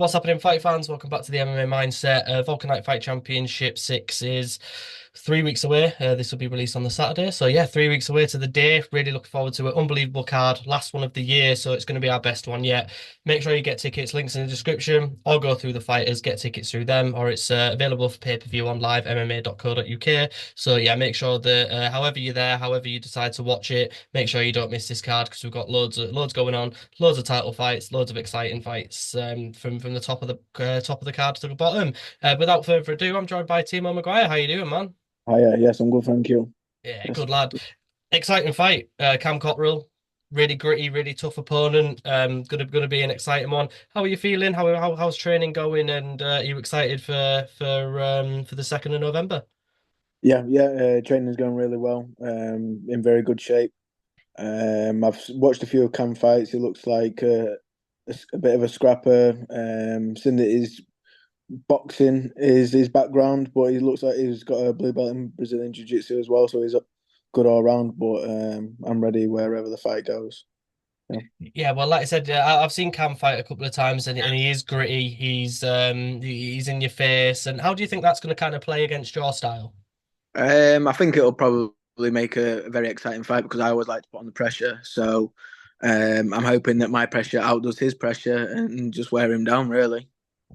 What's happening, fight fans? Welcome back to the MMA Mindset. Wolkernite Fight Championship 6 is 3 weeks away. This will be released on the Saturday. So, yeah, 3 weeks away to the day. Really looking forward to it. Unbelievable card. Last one of the year. So, it's going to be our best one yet. Make sure you get tickets. Links in the description. Or go through the fighters, get tickets through them. Or it's available for pay-per-view on live MMA.co.uk. So, yeah, make sure that however you're there, however you decide to watch it, make sure you don't miss this card because we've got loads going on, loads of title fights, loads of exciting fights from the top of the card to the bottom. Without further ado, I'm joined by Timo McGuire. How you doing, man? Hi, yes, I'm good, thank you. Yeah, Yes. good lad. Exciting fight. Cam Cotterill, really gritty, really tough opponent. Gonna be an exciting one. How are you feeling? How's training going? And are you excited for the 2nd of November? Training's going really well. In very good shape. I've watched a few of Cam fights. He looks like a bit of a scrapper. Seen that his boxing is his background, but he looks like he's got a blue belt in Brazilian Jiu-Jitsu as well, so he's good all round. But I'm ready wherever the fight goes. Yeah. Yeah, well, like I said, I've seen Cam fight a couple of times, and he is gritty. He's in your face. And how do you think that's going to kind of play against your style? I think it'll probably make a very exciting fight because I always like to put on the pressure. So I'm hoping that my pressure outdoes his pressure and just wear him down, really.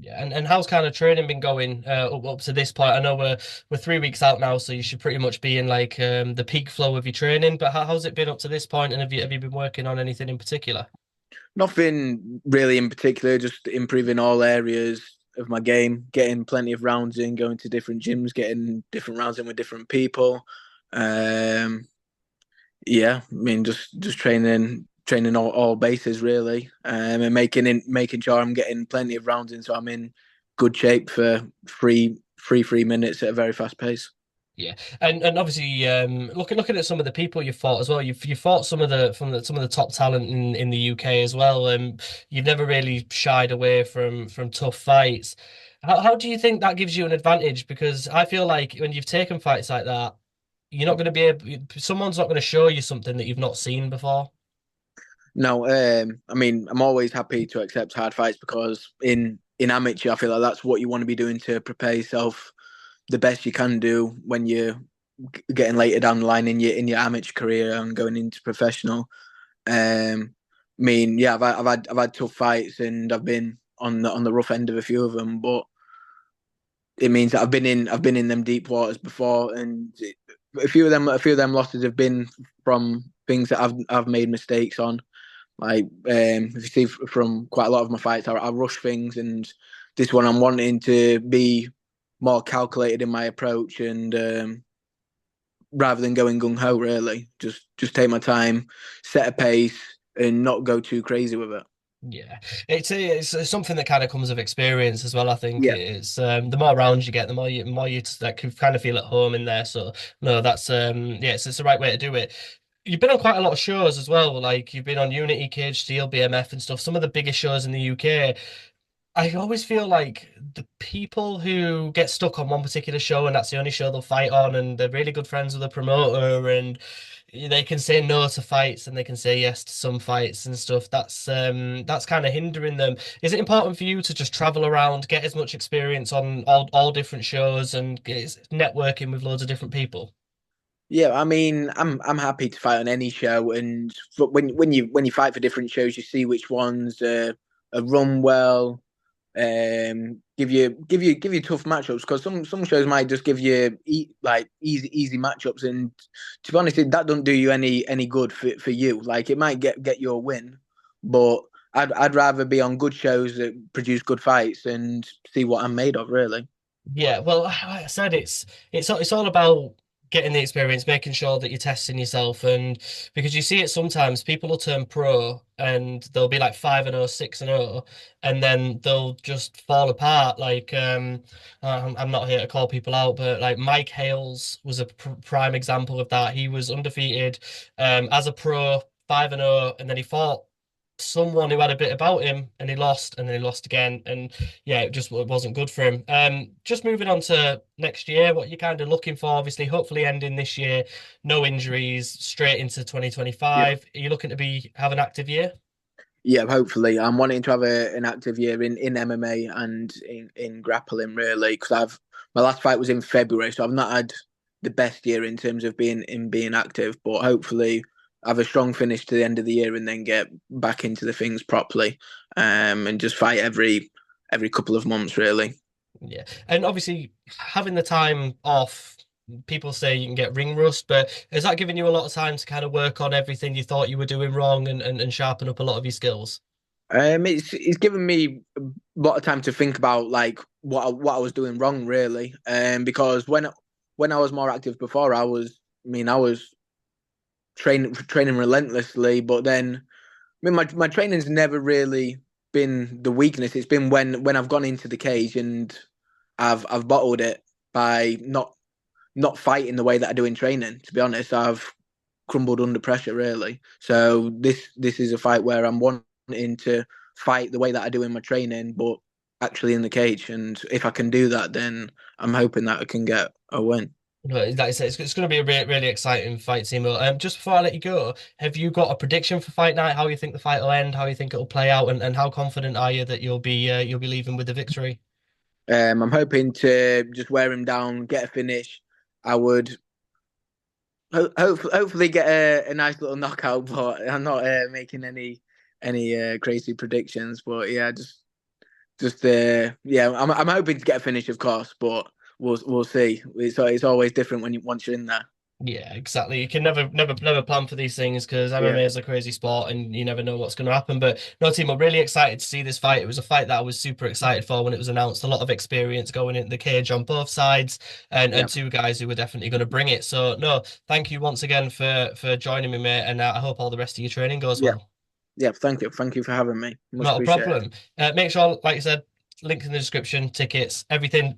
Yeah, and how's kind of training been going up to this point? I know we're 3 weeks out now, so you should pretty much be in like the peak flow of your training. But how's it been up to this point? And have you been working on anything in particular? Nothing really in particular, just improving all areas of my game, getting plenty of rounds in, going to different gyms, getting different rounds in with different people. Um, yeah, I mean, just training all bases really, and making sure I'm getting plenty of rounds in, so I'm in good shape for 3 minutes at a very fast pace. Yeah, and obviously, looking at some of the people you fought as well. You fought some of the top talent in the UK as well. You've never really shied away from tough fights. How do you think that gives you an advantage? Because I feel like when you've taken fights like that, you're not going to be able. Someone's not going to show you something that you've not seen before. No, I mean, I'm always happy to accept hard fights because in amateur, I feel like that's what you want to be doing to prepare yourself the best you can do when you're getting later down the line in your amateur career and going into professional. I mean, yeah, I've had tough fights and I've been on the rough end of a few of them, but it means that I've been in them deep waters before, and a few of them losses have been from things that I've made mistakes on. Like if you see from quite a lot of my fights, I rush things, and this one I'm wanting to be more calculated in my approach and rather than going gung ho, really, just take my time, set a pace, and not go too crazy with it. Yeah, it's something that kind of comes with experience as well. I think Yeah, it's the more rounds you get, the more you like can kind of feel at home in there. So no, that's yeah, it's the right way to do it. You've been on quite a lot of shows as well. Like you've been on Unity, Cage Steel, BMF, and stuff. Some of the biggest shows in the UK. I always feel like the people who get stuck on one particular show and that's the only show they'll fight on, and they're really good friends with the promoter, and they can say no to fights and they can say yes to some fights and stuff. That's kind of hindering them. Is it important for you to just travel around, get as much experience on all different shows, and get networking with loads of different people? yeah. I mean, I'm happy to fight on any show, and but when you fight for different shows, you see which ones are run well, give you tough matchups because some shows might just give you like easy matchups, and to be honest, that don't do you any good for you. Like it might get you a win, but I'd rather be on good shows that produce good fights and see what I'm made of, really. Yeah, well, like I said, it's all about getting the experience, making sure that you're testing yourself, and because you see it sometimes, people will turn pro and they'll be like 5-0, 6-0, and then they'll just fall apart. Like, I'm not here to call people out, but like Mike Hales was a prime example of that. He was undefeated, as a pro, 5-0, and then he fought someone who had a bit about him and he lost and then he lost again, and yeah, it wasn't good for him. Just moving on to next year, what you're kind of looking for, obviously, hopefully ending this year, no injuries, straight into Yeah. 2025. Are you looking to have an active year? Yeah, hopefully. I'm wanting to have an active year in MMA and in grappling, really, because my last fight was in February, so I've not had the best year in terms of being active. But hopefully, have a strong finish to the end of the year and then get back into the things properly, and just fight every couple of months, really. Yeah. And obviously having the time off, people say you can get ring rust, but has that given you a lot of time to kind of work on everything you thought you were doing wrong and sharpen up a lot of your skills? It's given me a lot of time to think about like what I was doing wrong, really. Because when I was more active before, I was training relentlessly, but then my training's never really been the weakness. It's been when I've gone into the cage and I've bottled it by not fighting the way that I do in training. To be honest, I've crumbled under pressure really. So this is a fight where I'm wanting to fight the way that I do in my training, but actually in the cage. And if I can do that, then I'm hoping that I can get a win. Like I said, it's going to be a really exciting fight, Timo. Just before I let you go, have you got a prediction for fight night? How you think the fight will end? How you think it'll play out? And how confident are you that you'll be leaving with the victory? I'm hoping to just wear him down, get a finish. I would hopefully get a nice little knockout, but I'm not making any crazy predictions. But yeah, yeah, I'm hoping to get a finish, of course, but we'll see. It's always different when once you're in there. Yeah, exactly. You can never plan for these things because MMA Yeah, is a crazy sport and you never know what's going to happen. But no, team, I'm really excited to see this fight. It was a fight that I was super excited for when it was announced. A lot of experience going into the cage on both sides, and yeah, two guys who were definitely going to bring it. So no, thank you once again for joining me, mate. And I hope all the rest of your training goes yeah, well. yeah. Thank you for having me. Much Not a appreciated. problem. Make sure, like I said, links in the description, tickets, everything.